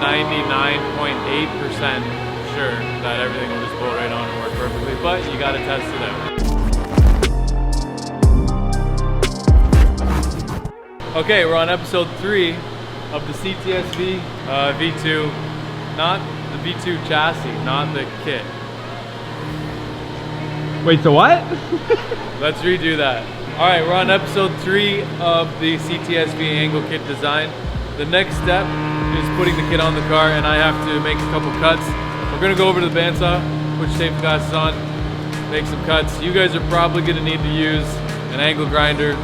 99.8% sure that everything will just bolt right on and work perfectly, but you gotta test it out. Okay, we're on episode 3 of the CTS-V V2, not the V2 chassis, not the kit. Wait, so what? Let's redo that. All right, we're on episode 3 of the CTS-V angle kit design. The next step is putting the kit on the car, and I have to make a couple cuts. We're gonna go over to the bandsaw, put your safety glasses on, make some cuts. You guys are probably gonna need to use an angle grinder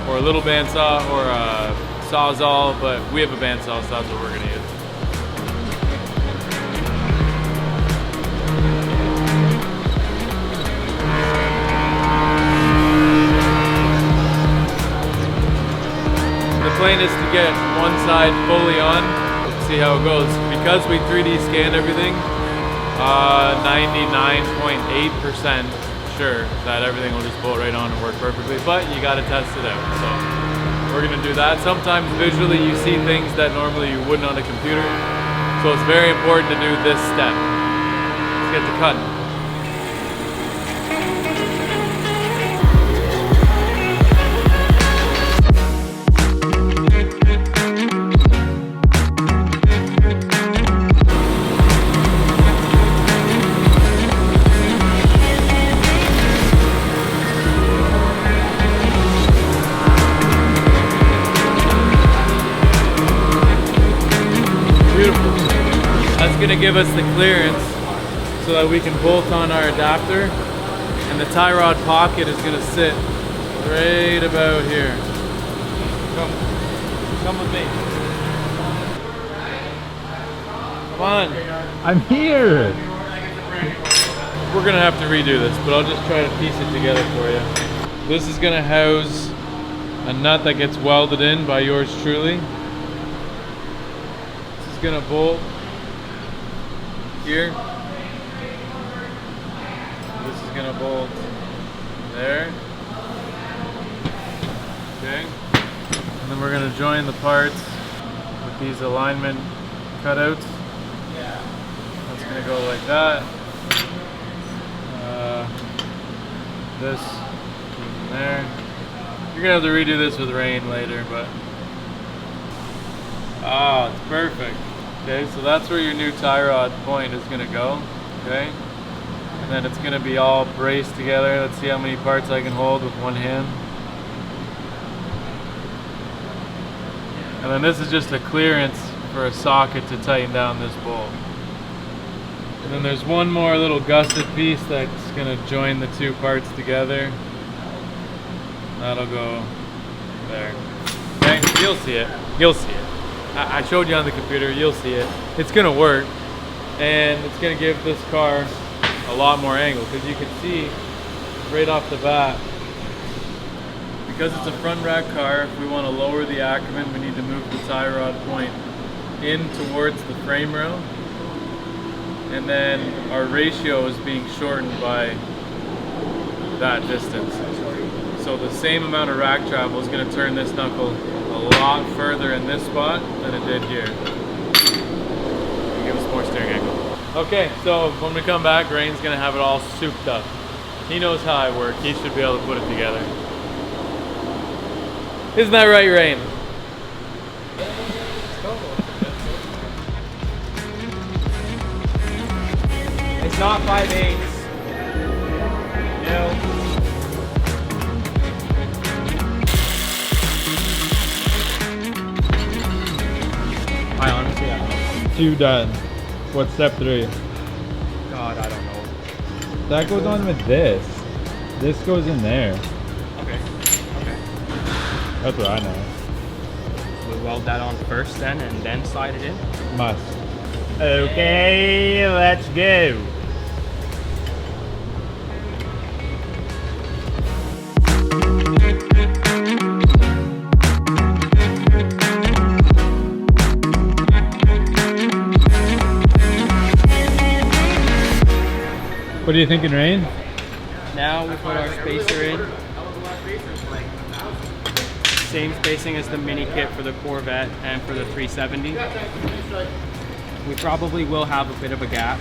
or a little bandsaw or a sawzall, but we have a bandsaw, so that's what we're gonna use. The plan is to get one side fully on. Let's see how it goes. Because we 3D scanned everything, 99.8% sure that everything will just bolt right on and work perfectly, but you gotta test it out. So we're gonna do that. Sometimes visually you see things that normally you wouldn't on a computer. So it's very important to do this step. Let's get to cutting. Beautiful. That's going to give us the clearance so that we can bolt on our adapter, and the tie rod pocket is going to sit right about here. Come with me. Come on. I'm here. We're going to have to redo this, but I'll just try to piece it together for you. This is going to house a nut that gets welded in by yours truly. Gonna bolt here. This is gonna bolt there. Okay. And then we're gonna join the parts with these alignment cutouts. That's gonna go like that. This in there. You're gonna have to redo this with rain later, but it's perfect. Okay, so that's where your new tie rod point is going to go. Okay, and then it's going to be all braced together. Let's see how many parts I can hold with one hand. And then this is just a clearance for a socket to tighten down this bolt. And then there's one more little gusset piece that's going to join the two parts together. That'll go there. Okay, you'll see it. You'll see it. I showed you on the computer, you'll see it. It's gonna work, and it's gonna give this car a lot more angle, because you can see right off the bat, because it's a front rack car, if we want to lower the accrement, we need to move the tie rod point in towards the frame rail, and then our ratio is being shortened by that distance. So the same amount of rack travel is going to turn this knuckle a lot further in this spot than it did here. Give us more steering angle. Okay, so when we come back, Rain's going to have it all souped up. He knows how I work. He should be able to put it together. Isn't that right, Rain? It's not 5/8. No. I honestly don't know. 2 done. What's step 3? God, I don't know. That goes on with this. This goes in there. Okay. Okay. That's what I know. We weld that on first and then slide it in? Must. Okay, let's go. What are you thinking, Rain? Now we put our spacer in. Same spacing as the mini kit for the Corvette and for the 370. We probably will have a bit of a gap.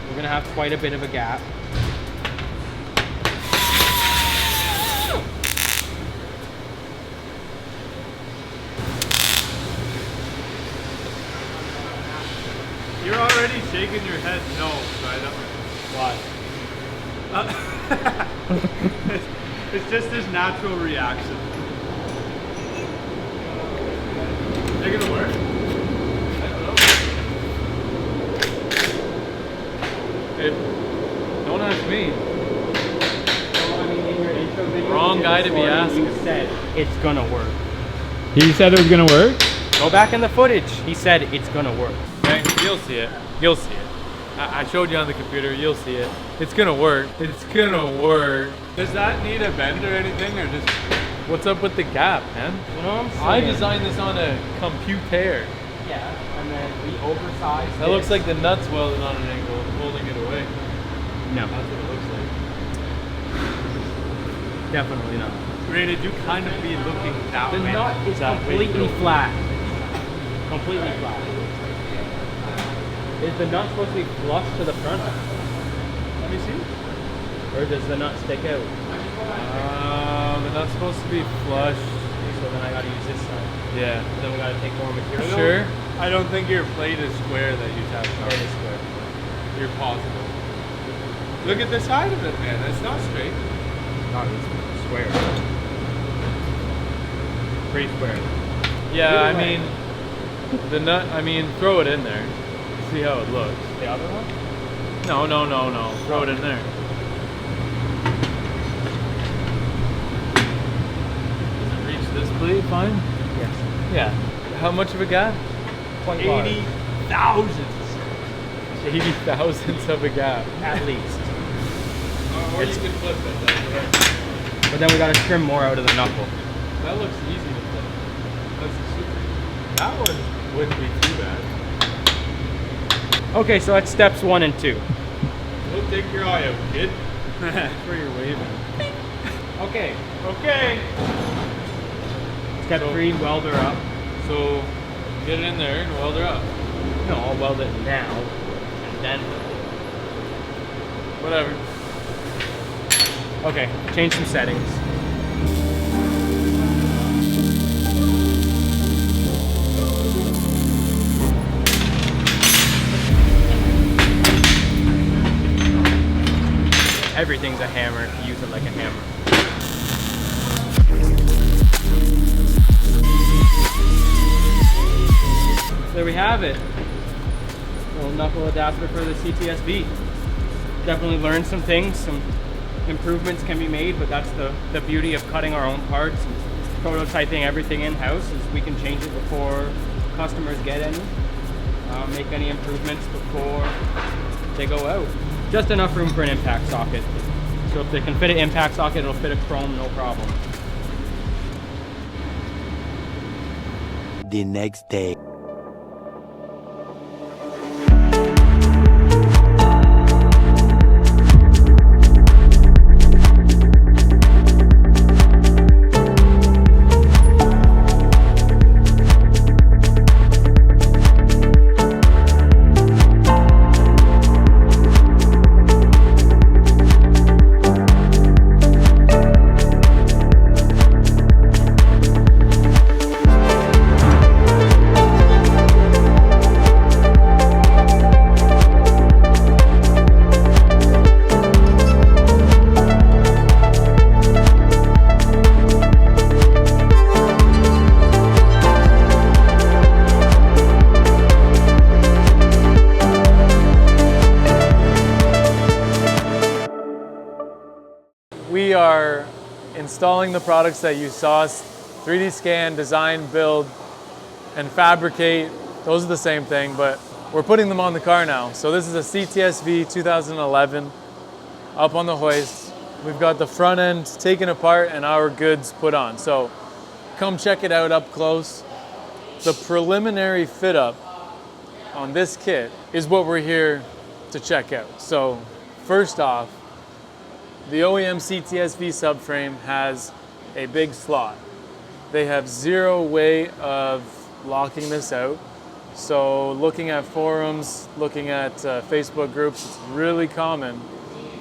We're gonna have quite a bit of a gap. You're already shaking your head no, right? Why? It's just this natural reaction. They're gonna work? I don't know. Don't ask me. Well, I mean, in your intro video, Wrong guy to be asking. You said it's gonna work. He said it was gonna work? Go back in the footage. He said it's gonna work. Okay, you'll see it. You'll see it. I showed you on the computer. You'll see it. It's gonna work. It's gonna work. Does that need a bend or anything, or just what's up with the gap, man? You know what I'm saying? I designed this on a computer. Yeah, and then we oversized That looks like the nuts welded on an angle, holding it away. No, That's what it looks like. definitely not. Granted, you kind of be looking that The way. nut is that way, completely though. flat. Completely flat. Is the nut supposed to be flush to the front? Let me see. Or does the nut stick out? The nut's supposed to be flush. So then I gotta use this side. Yeah. Then we gotta take more material. Sure. I don't think your plate is square that you have. It is square. You're positive. Look at the side of it, man. It's not straight. No, it's square. Pretty square. Yeah, I Either way. mean, the nut. I mean, throw it in there. See how it looks. The other one? No. Throw it in there. Does it reach this plate? Fine. Yes. Yeah. How much of a gap? 20 bars. 80 thousandths. 80 thousandths of a gap. At least. Or you can flip it. That's right. But then we gotta trim more out of the knuckle. That looks easy to flip. That's super. That one wouldn't be too bad. Okay, so that's steps 1 and 2. Don't take your eye out, kid. For your waving. Okay. Okay. Step 3, weld her up. So get it in there and weld her up. No, I'll weld it now. And then. Whatever. Okay, change some settings. Everything's a hammer if you use it like a hammer. There we have it. Little knuckle adapter for the CTS-V. Definitely learned some things, some improvements can be made, but that's the beauty of cutting our own parts and prototyping everything in-house, is we can change it before customers get any, make any improvements before they go out. Just enough room for an impact socket. So if they can fit an impact socket, it'll fit a chrome, no problem. The next day. We are installing the products that you saw us 3D scan, design, build, and fabricate. Those are the same thing, but we're putting them on the car now. So this is a CTS-V 2011 up on the hoist. We've got the front end taken apart and our goods put on. So come check it out up close. The preliminary fit up on this kit is what we're here to check out. So first off, the OEM CTS-V subframe has a big slot. They have zero way of locking this out. So looking at forums, looking at Facebook groups, it's really common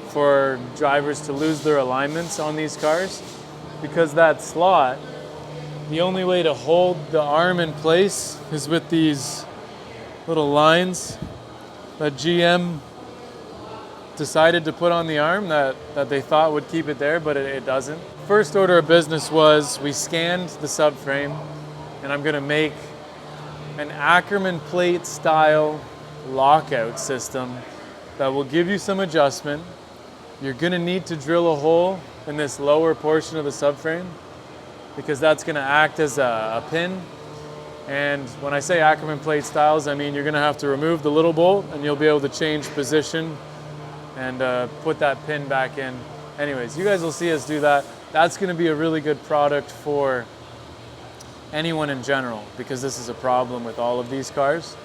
for drivers to lose their alignments on these cars because that slot, the only way to hold the arm in place is with these little lines that GM decided to put on the arm that they thought would keep it there, but it doesn't. First order of business was we scanned the subframe, and I'm gonna make an Ackerman plate style lockout system that will give you some adjustment. You're gonna need to drill a hole in this lower portion of the subframe because that's gonna act as a pin. And when I say Ackerman plate styles, I mean you're gonna have to remove the little bolt and you'll be able to change position and put that pin back in. Anyways, you guys will see us do that. That's gonna be a really good product for anyone in general because this is a problem with all of these cars.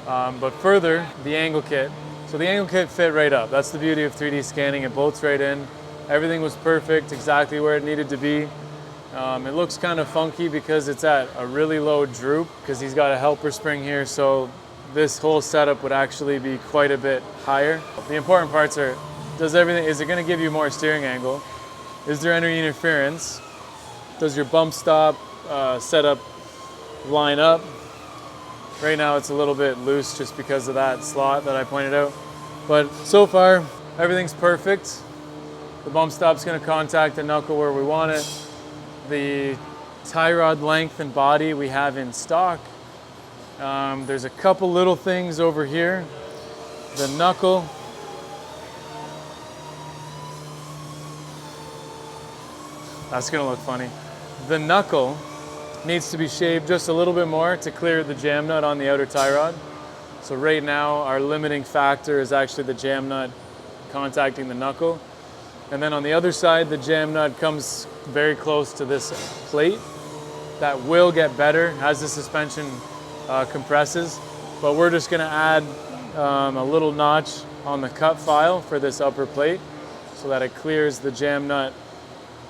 But further, the angle kit. So the angle kit fit right up. That's the beauty of 3D scanning. It bolts right in. Everything was perfect, exactly where it needed to be. It looks kind of funky because it's at a really low droop because he's got a helper spring here. So this whole setup would actually be quite a bit higher. The important parts are, is it gonna give you more steering angle? Is there any interference? Does your bump stop setup line up? Right now it's a little bit loose just because of that slot that I pointed out. But so far, everything's perfect. The bump stop's gonna contact the knuckle where we want it. The tie rod length and body we have in stock. There's a couple little things over here. The knuckle. That's gonna look funny. The knuckle needs to be shaved just a little bit more to clear the jam nut on the outer tie rod. So right now our limiting factor is actually the jam nut contacting the knuckle. And then on the other side, the jam nut comes very close to this plate. That will get better as the suspension compresses, but we're just gonna add a little notch on the cut file for this upper plate so that it clears the jam nut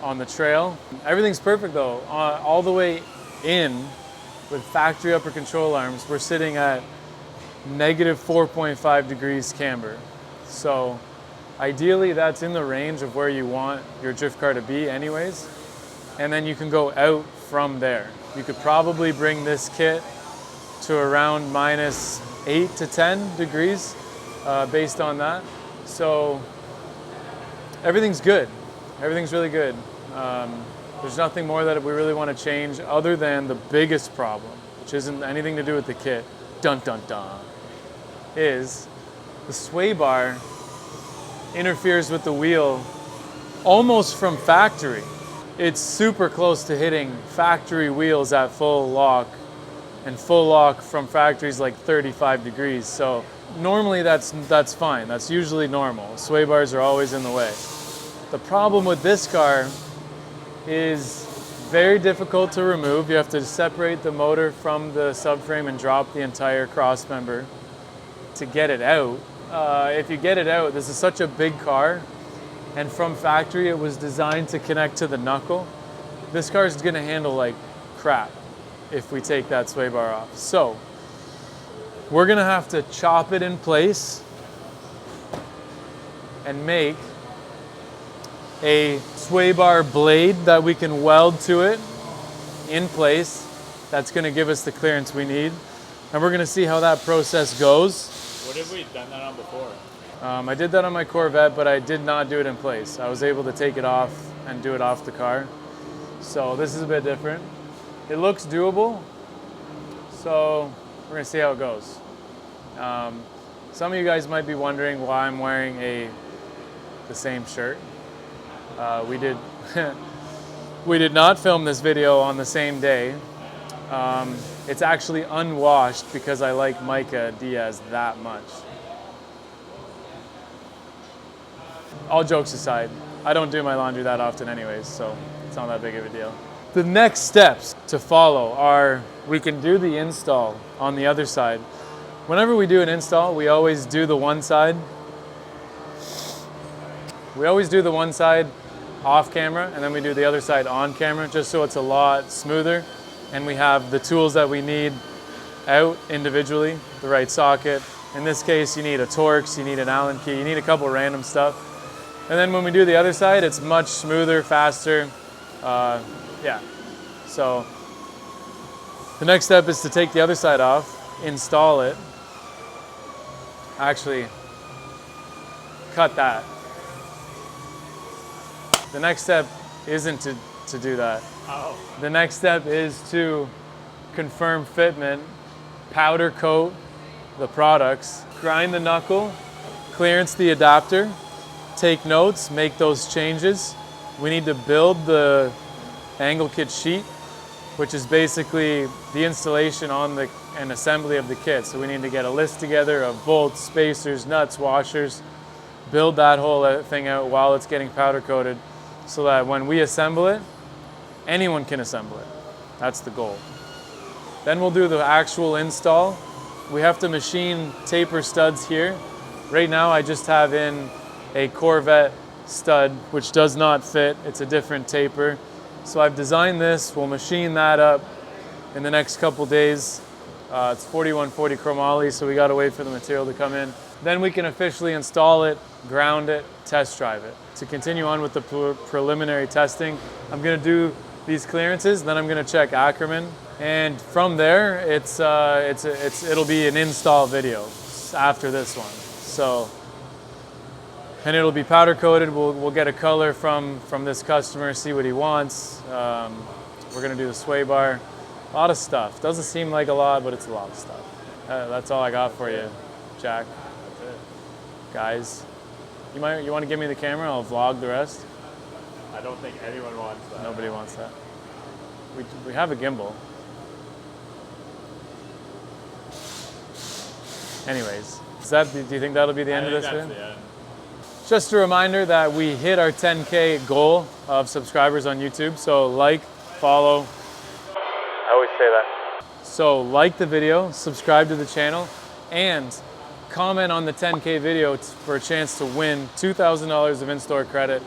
on the trail. Everything's perfect though. All the way in with factory upper control arms, we're sitting at negative 4.5 degrees camber. So ideally that's in the range of where you want your drift car to be anyways. And then you can go out from there. You could probably bring this kit to around minus 8 to 10 degrees based on that. So everything's good. Everything's really good. There's nothing more that we really want to change other than the biggest problem, which isn't anything to do with the kit, dun dun dun, is the sway bar interferes with the wheel almost from factory. It's super close to hitting factory wheels at full lock, and full lock from factory is like 35 degrees. So normally that's fine. That's usually normal. Sway bars are always in the way. The problem with this car is very difficult to remove. You have to separate the motor from the subframe and drop the entire cross member to get it out. If you get it out, this is such a big car, and from factory it was designed to connect to the knuckle. This car is going to handle like crap if we take that sway bar off. So we're going to have to chop it in place and make a sway bar blade that we can weld to it in place. That's going to give us the clearance we need. And we're going to see how that process goes. What have we done that on before? I did that on my Corvette, but I did not do it in place. I was able to take it off and do it off the car. So this is a bit different. It looks doable, so we're going to see how it goes. Some of you guys might be wondering why I'm wearing the same shirt. We did we did not film this video on the same day. It's actually unwashed because I like Micah Diaz that much. All jokes aside, I don't do my laundry that often anyways, so it's not that big of a deal. The next steps to follow are we can do the install on the other side. Whenever we do an install, we always do the one side. We always do the one side off camera, and then we do the other side on camera, just so it's a lot smoother. and we have the tools that we need out individually, the right socket. In this case, you need a Torx, you need an Allen key, you need a couple random stuff. And then when we do the other side, it's much smoother, faster. Yeah. So the next step is to take the other side off, install it. Actually, cut that. The next step isn't to do that. Oh. The next step is to confirm fitment, powder coat the products, grind the knuckle, clearance the adapter, take notes, make those changes. We need to build the angle kit sheet, which is basically the installation on and assembly of the kit. So we need to get a list together of bolts, spacers, nuts, washers, build that whole thing out while it's getting powder coated so that when we assemble it, anyone can assemble it. That's the goal. Then we'll do the actual install. We have to machine taper studs here. Right now I just have in a Corvette stud, which does not fit. It's a different taper. So I've designed this. We'll machine that up in the next couple days. It's 4140 chromoly, so we gotta wait for the material to come in. Then we can officially install it, ground it, test drive it. To continue on with the preliminary testing, I'm gonna do these clearances, then I'm gonna check Ackerman. And from there, it'll be an install video after this one. So, and it'll be powder coated. We'll get a color from this customer, see what he wants. We're gonna do the sway bar. A lot of stuff. Doesn't seem like a lot, but it's a lot of stuff. That's all I got for you, Jack. That's it. Guys, you want to give me the camera? I'll vlog the rest. I don't think anyone wants that. Nobody wants that. We have a gimbal. Anyways, do you think that'll be the end of this video? That's the end. Just a reminder that we hit our 10K goal of subscribers on YouTube. So like, follow. I always say that. So like the video, subscribe to the channel, and comment on the 10K video for a chance to win $2,000 of in-store credit.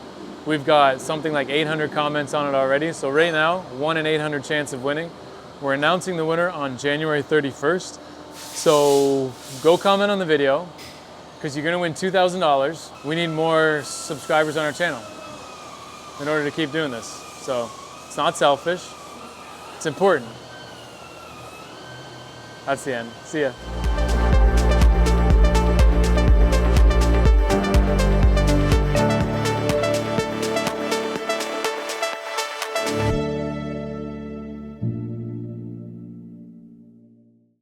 We've got something like 800 comments on it already. So right now, 1 in 800 chance of winning. We're announcing the winner on January 31st. So go comment on the video because you're gonna win $2,000. We need more subscribers on our channel in order to keep doing this. So it's not selfish, it's important. That's the end. See ya.